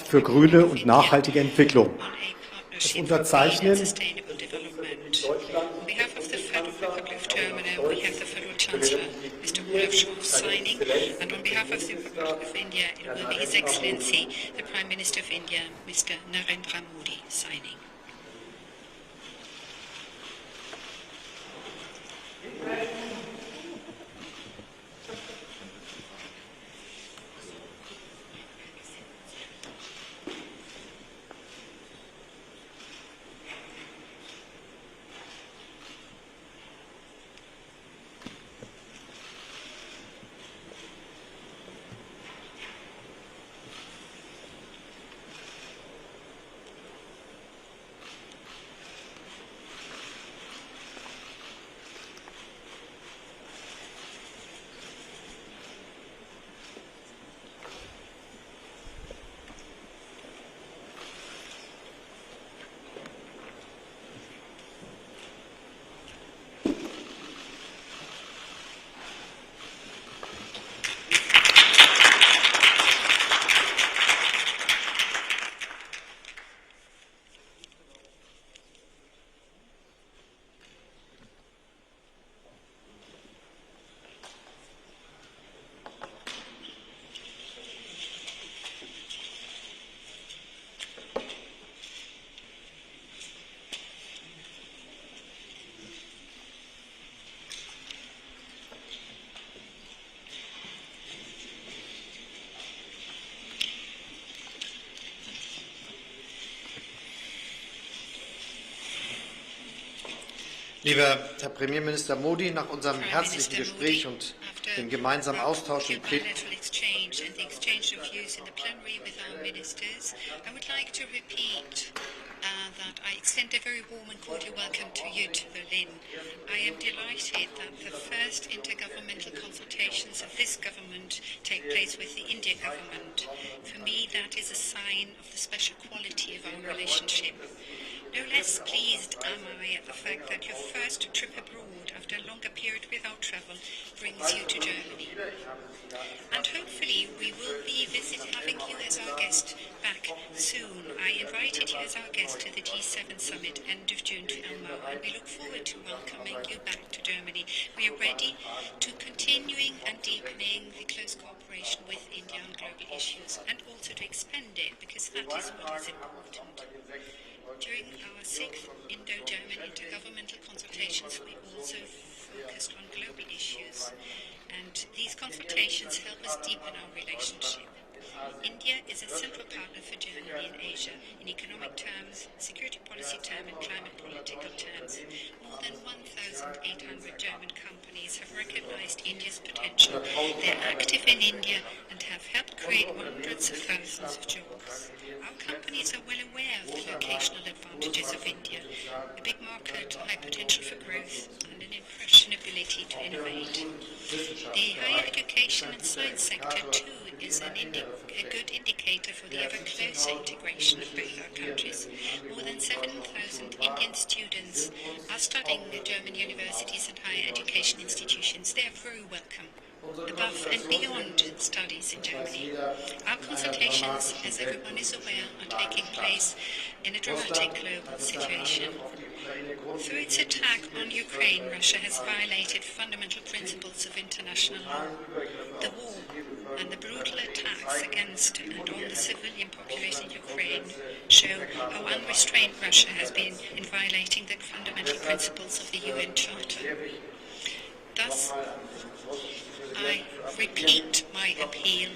für grüne und nachhaltige Entwicklung. Das Unterzeichnen On behalf of the Federal Republic of Germany, we have the Federal Chancellor, Mr. Olaf Scholz, signing, and on behalf of the Republic of India, it will be His Excellency, the Prime Minister of India, Mr. Narendra Modi, signing. Lieber Herr Premierminister Modi, nach unserem herzlichen Gespräch und dem gemeinsamen Austausch im Plenum that I extend a very warm and cordial welcome to you to Berlin. I am delighted that the first intergovernmental consultations of this government take place with the India government. For me, that is a sign of the special quality of our relationship. No less pleased am I at the fact that your first trip abroad after a longer period without travel brings you to Germany. And hopefully we will be having you as our guest back soon. I invited you as our guest to the G7 summit end of June to Elmau, and we look forward to welcoming you back to Germany. We are ready to continuing and deepening the close cooperation with India on global issues, and also to expand it, because that is what is important. During our 6th Indo-German intergovernmental consultations, we also focused on global issues, and these consultations help us deepen our relationship. India is a central partner for Germany in Asia, in economic terms, security policy terms, and climate political terms. More than 1,800 German companies have recognized India's potential. They are active in India and have helped create hundreds of thousands of jobs. Our companies are well aware of the locational advantages of India, a big market, high potential for growth, and an impressionability to innovate. The higher education and science sector, too, is a good indicator for the ever closer integration of both our countries. More than 7,000 Indian students are studying at German universities and higher education institutions. They are very welcome, above and beyond studies in Germany. Our consultations, as everyone is aware, are taking place in a dramatic global situation. Through its attack on Ukraine, Russia has violated fundamental principles of international law. The war and the brutal attacks against and on the civilian population in Ukraine show how unrestrained Russia has been in violating the fundamental principles of the UN Charter. Thus, I repeat my appeal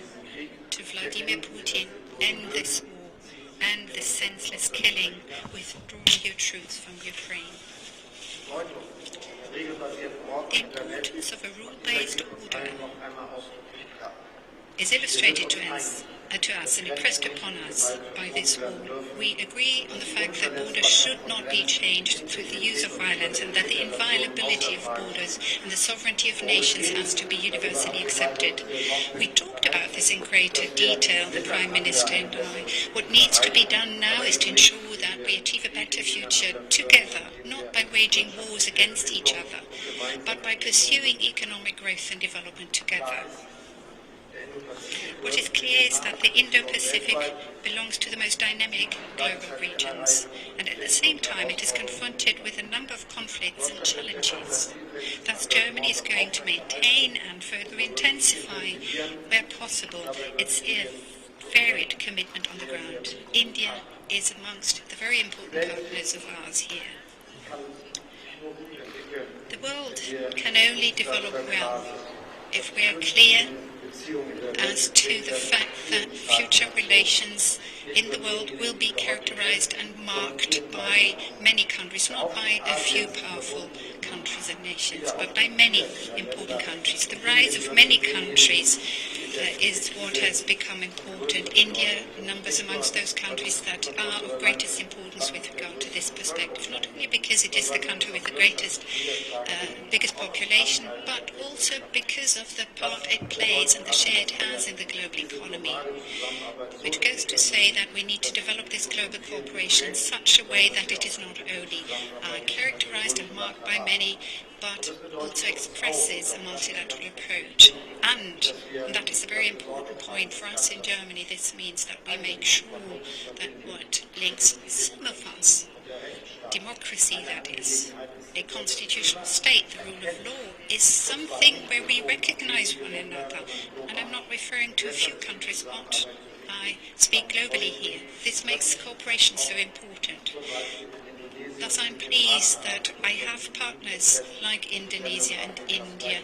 to Vladimir Putin: end this war, end this senseless killing, withdraw your troops from Ukraine. The importance of a rule-based order is illustrated to us and impressed upon us by this war. We agree on the fact that borders should not be changed through the use of violence, and that the inviolability of borders and the sovereignty of nations has to be universally accepted. We talked about this in greater detail, the Prime Minister and I. What needs to be done now is to ensure that we achieve a better future together, not by waging wars against each other, but by pursuing economic growth and development together. What is clear is that the Indo-Pacific belongs to the most dynamic global regions, and at the same time it is confronted with a number of conflicts and challenges. Thus, Germany is going to maintain and further intensify, where possible, its varied commitment on the ground. India is amongst the very important partners of ours here. The world can only develop well if we are clear as to the fact that future relations in the world will be characterized and marked by many countries, not by a few powerful countries and nations, but by many important countries. The rise of many countries is what has become important. India numbers amongst those countries that are of greatest importance with regard to this perspective, not only because it is the country with the biggest population, but also because of the part it plays and the share it has in the global economy, which goes to say that we need to develop this global cooperation in such a way that it is not only characterized and marked by many, but also expresses a multilateral approach. And that is a very important point for us in Germany. This means that we make sure that what links some of us, democracy that is, a constitutional state, the rule of law, is something where we recognize one another. And I'm not referring to a few countries, but I speak globally here. This makes cooperation so important. Thus, I'm pleased that I have partners like Indonesia and India,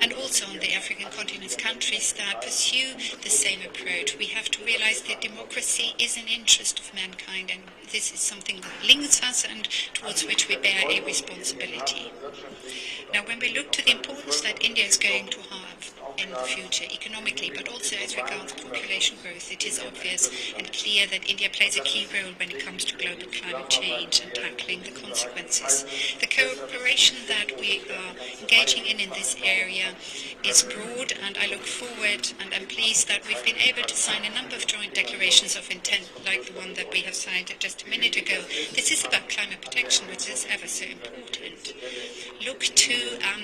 and also on the African continent's countries that pursue the same approach. We have to realize that democracy is an interest of mankind, and this is something that links us and towards which we bear a responsibility. Now, when we look to the importance that India is going to have in the future economically, but also as regards population growth, it is obvious and clear that India plays a key role when it comes to global climate change and tackling the consequences. The cooperation that we are engaging in this area is broad, and I look forward and I'm pleased that we've been able to sign a number of joint declarations of intent, like the one that we have signed just a minute ago. This is about climate protection, which is ever so important. Look to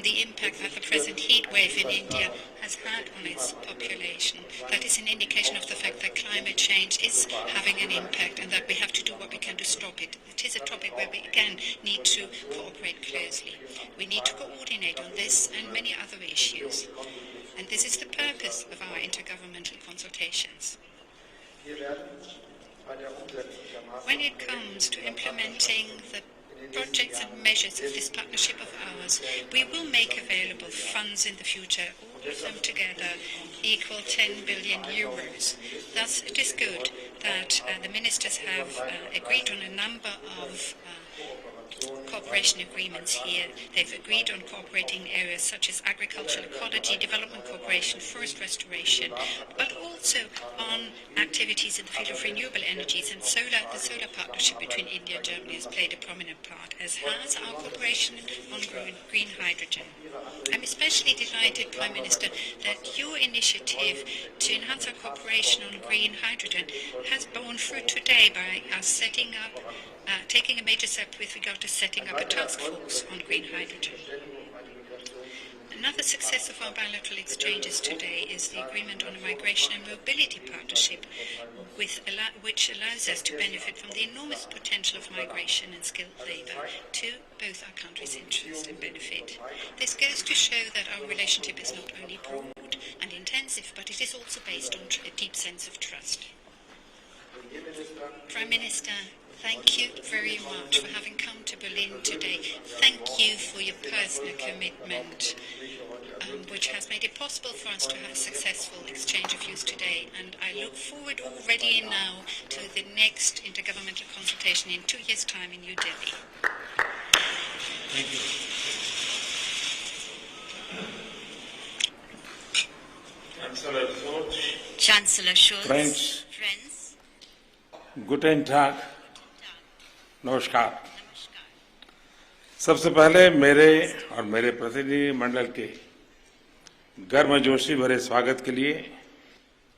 the impact that the present heat wave in India has had on its population. That is an indication of the fact that climate change is having an impact and that we have to do what we can to stop it. It is a topic where we, again, need to cooperate closely. We need to coordinate on this and many other issues. And this is the purpose of our intergovernmental consultations. When it comes to implementing the projects and measures of this partnership of ours, we will make available funds in the future, all of them together equal 10 billion euros. Thus, it is good that the ministers have agreed on a number of cooperation agreements here. They've agreed on cooperating areas such as agricultural ecology, development cooperation, forest restoration, but also on activities in the field of renewable energies and solar. The solar partnership between India and Germany has played a prominent part, as has our cooperation on green hydrogen. I'm especially delighted, Prime Minister, that your initiative to enhance our cooperation on green hydrogen has borne fruit today by us setting up taking a major step with regard to setting up a task force on green hydrogen. Another success of our bilateral exchanges today is the agreement on a migration and mobility partnership, which allows us to benefit from the enormous potential of migration and skilled labour to both our countries' interest and benefit. This goes to show that our relationship is not only broad and intensive, but it is also based on a deep sense of trust. Prime Minister, thank you very much for having come to Berlin today. Thank you for your personal commitment, which has made it possible for us to have a successful exchange of views today. And I look forward already now to the next intergovernmental consultation in 2 years' time in New Delhi. Thank you. Chancellor Scholz. Friends, Friends. Guten Tag. नमस्कार। सबसे पहले मेरे और मेरे प्रतिनिधि मंडल के गर्मजोशी भरे स्वागत के लिए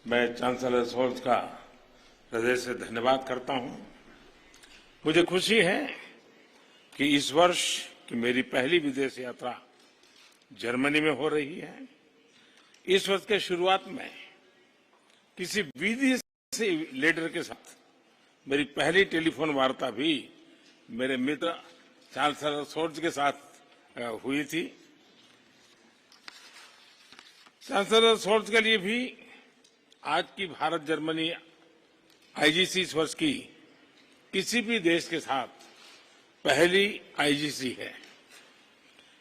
मैं चांसलर शोल्ज का हृदय से धन्यवाद करता हूं। मुझे खुशी है कि इस वर्ष की मेरी पहली विदेश यात्रा जर्मनी में हो रही है। इस वर्ष के शुरुआत में किसी विदेशी लीडर के साथ मेरी पहली टेलीफोन वार्ता भी मेरे मित्र चांसलर शोल्ज के साथ हुई थी। चांसलर शोल्ज के लिए भी आज की भारत जर्मनी आईजीसी इस वर्ष की किसी भी देश के साथ पहली आईजीसी है।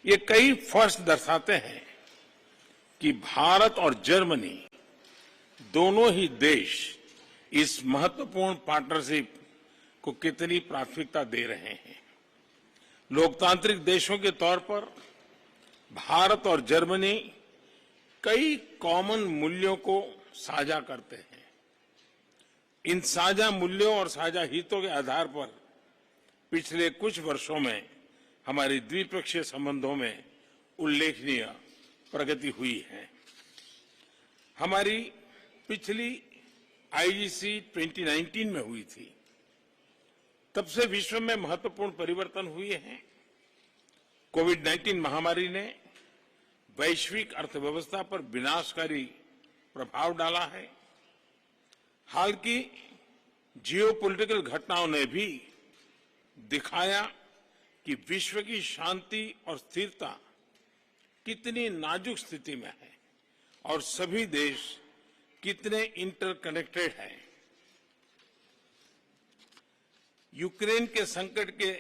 ये कई फर्स्ट दर्शाते हैं कि भारत और जर्मनी दोनों ही देश इस महत्वपूर्ण पार्टनरशिप को कितनी प्राथमिकता दे रहे हैं। लोकतांत्रिक देशों के तौर पर भारत और जर्मनी कई कॉमन मूल्यों को साझा करते हैं। इन साझा मूल्यों और साझा हितों के आधार पर पिछले कुछ वर्षों में हमारे द्विपक्षीय संबंधों में उल्लेखनीय प्रगति हुई है। हमारी पिछली आईजीसी 2019 में हुई थी। तब से विश्व में महत्वपूर्ण परिवर्तन हुए हैं। कोविड-19 महामारी ने वैश्विक अर्थव्यवस्था पर विनाशकारी प्रभाव डाला है। हाल की जियोपॉलिटिकल घटनाओं ने भी दिखाया कि विश्व की शांति और स्थिरता कितनी नाजुक स्थिति में है और सभी देश कितने इंटरकनेक्टेड हैं। यूक्रेन के संकट के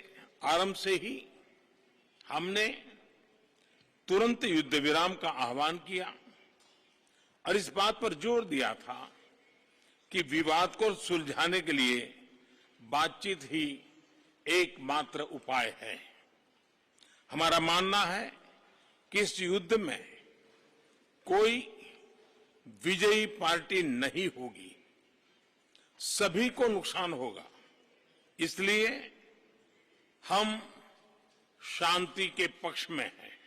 आरंभ से ही हमने तुरंत युद्ध विराम का आह्वान किया और इस बात पर जोर दिया था कि विवाद को सुलझाने के लिए बातचीत ही एकमात्र उपाय है। हमारा मानना है कि इस युद्ध में कोई विजयी पार्टी नहीं होगी, सभी को नुकसान होगा। इसलिए हम शांति के पक्ष में हैं।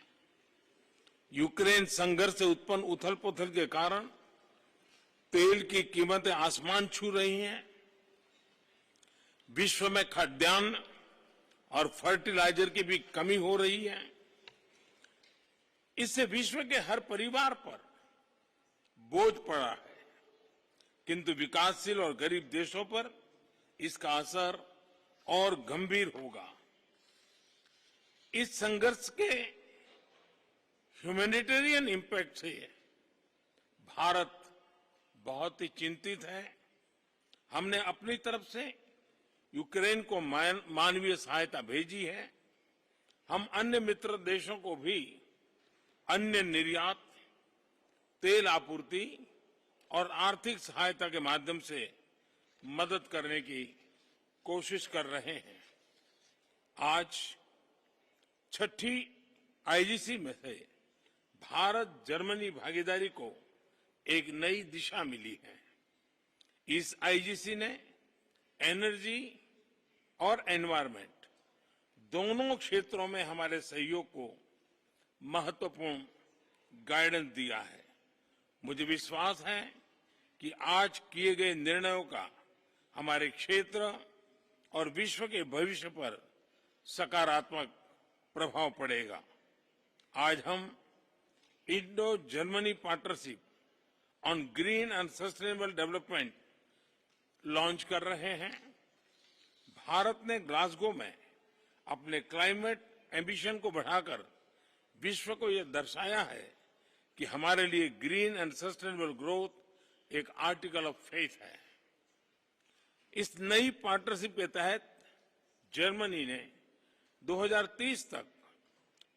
यूक्रेन संघर्ष से उत्पन्न उथल-पुथल के कारण तेल की कीमतें आसमान छू रही हैं। विश्व में खाद्यान्न और फर्टिलाइजर की भी कमी हो रही है। इससे विश्व के हर परिवार पर बोझ पड़ा है, किंतु विकासशील और गरीब देशों पर इसका असर और गंभीर होगा। इस संघर्ष के ह्यूमैनिटेरियन इम्पैक्ट से भारत बहुत ही चिंतित है। हमने अपनी तरफ से यूक्रेन को मानवीय सहायता भेजी है। हम अन्य मित्र देशों को भी अन्य निर्यात, तेल आपूर्ति और आर्थिक सहायता के माध्यम से मदद करने की कोशिश कर रहे हैं। आज छठी आईजीसी में से भारत जर्मनी भागीदारी को एक नई दिशा मिली है। इस आईजीसी ने एनर्जी और एनवायरनमेंट दोनों क्षेत्रों में हमारे सहयोग को महत्वपूर्ण गाइडेंस दिया है। मुझे विश्वास है कि आज किए गए निर्णयों का हमारे क्षेत्र और विश्व के भविष्य पर सकारात्मक प्रभाव पड़ेगा। आज हम Indo Germany partnership on green and sustainable development launch कर रहे हैं। भारत ने ग्लासगो में अपने क्लाइमेट एम्बिशन को बढ़ाकर विश्व को यह दर्शाया है कि हमारे लिए ग्रीन एंड सस्टेनेबल ग्रोथ एक आर्टिकल ऑफ फेथ है। इस नई पार्टनरशिप के तहत जर्मनी ने 2030 तक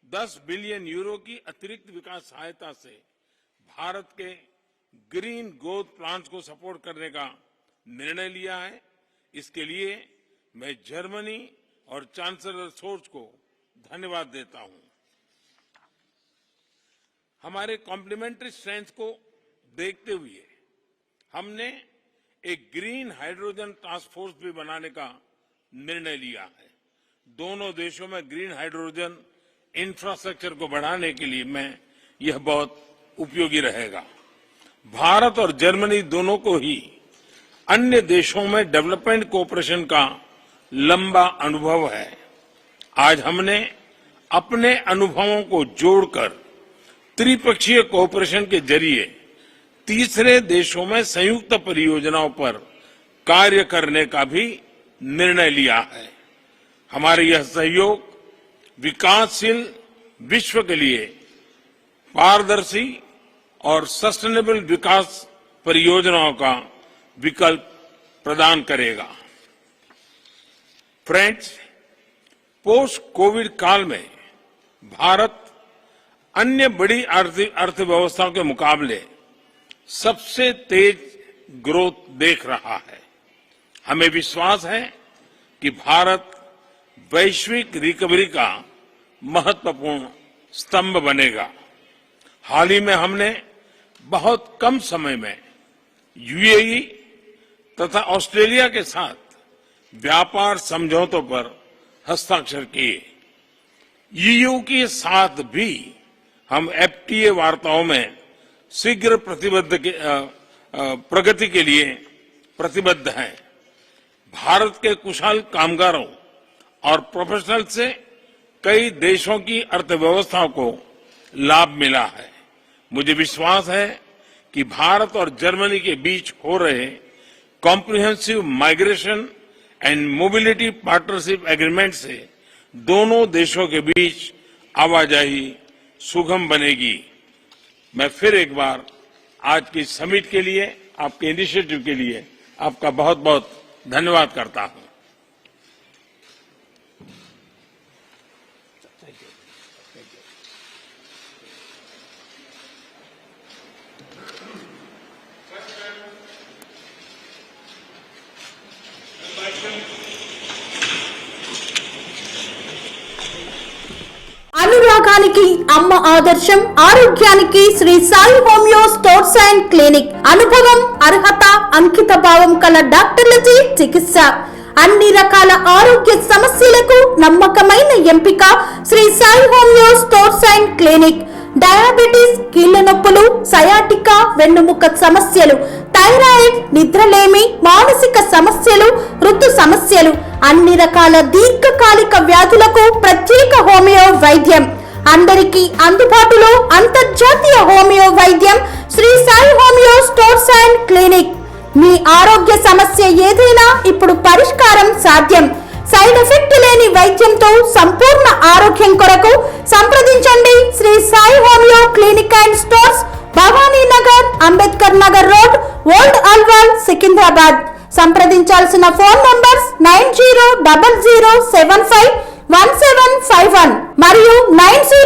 10 बिलियन यूरो की अतिरिक्त विकास सहायता से भारत के ग्रीन ग्रोथ प्लान्स को सपोर्ट करने का निर्णय लिया है। इसके लिए मैं जर्मनी और चांसलर शोल्ज को धन्यवाद देता हूं। हमारे कॉम्प्लीमेंट्री स्ट्रेंथ को देखते हुए हमने एक ग्रीन हाइड्रोजन टास्क फोर्स भी बनाने का निर्णय लिया है। दोनों देशों में ग्रीन हाइड्रोजन इंफ्रास्ट्रक्चर को बढ़ाने के लिए में यह बहुत उपयोगी रहेगा। भारत और जर्मनी दोनों को ही अन्य देशों में डेवलपमेंट कोऑपरेशन का लंबा अनुभव है। आज हमने अपने अनुभवों को जोड़कर त्रिपक्षीय कोऑपरेशन के जरिए तीसरे देशों में संयुक्त परियोजनाओं पर कार्य करने का भी निर्णय लिया है। हमारे यह सहयोग विकासशील विश्व के लिए पारदर्शी और सस्टेनेबल विकास परियोजनाओं का विकल्प प्रदान करेगा। फ्रेंड्स, पोस्ट कोविड काल में भारत अन्य बड़ी अर्थव्यवस्थाओं के मुकाबले सबसे तेज ग्रोथ देख रहा है। हमें विश्वास है कि भारत वैश्विक रिकवरी का महत्वपूर्ण स्तंभ बनेगा। हाल ही में हमने बहुत कम समय में यूएई तथा ऑस्ट्रेलिया के साथ व्यापार समझौतों पर हस्ताक्षर किए। ईयू के साथ भी हम एफटीए वार्ताओं में शीघ्र प्रगति के लिए प्रतिबद्ध हैं। भारत के कुशल कामगारों और प्रोफेशनल से कई देशों की अर्थव्यवस्थाओं को लाभ मिला है। मुझे विश्वास है कि भारत और जर्मनी के बीच हो रहे comprehensive migration and mobility partnership agreement से दोनों देशों के बीच आवाजाही सुगम बनेगी। मैं फिर एक बार आज की समिट के लिए, आपके इनिशिएटिव के लिए आपका बहुत बहुत धन्यवाद करता हूं। అనురాగానికి అమ్మ ఆదర్శం, ఆరోగ్యానికి Sri Sai homeo stores and clinic. అనుభవం, అర్హత, అంకిత భావం కల డాక్టర్లచే చికిత్స. అన్ని రకాల ఆరోగ్య సమస్యలకు నమ్మకమైన ఎంపిక Sri Sai homeo stores and clinic. Diabetes, కీళ్ల నొప్పులు, సయాటికా, వెన్నుముక సమస్యలు, థైరాయిడ్, నిద్రలేమి, మానసిక సమస్యలు, ఋతు సమస్యలు, అన్ని రకాల దీర్ఘకాలిక వ్యాధులకు ప్రత్యేక హోమియో వైద్యం. అందరికీ అందుబాటులో అంతర్జాతీయ హోమియో వైద్యం Shri Sai homeo stores and clinic. మీ ఆరోగ్య సమస్య ఏదైనా ఇప్పుడు పరిష్కారం సాధ్యం. సైడ్ ఎఫెక్ట్ లేని వైద్యంతో సంపూర్ణ ఆరోగ్యం కొరకు సంప్రదించండి Shri Sai homeo clinic and stores, Bhavani Nagar, Ambedkar Nagar road, old Alwal, Secunderabad. సంప్రదించాల్సిన ఫోన్ నంబర్స్ 9000751751 మరియు 90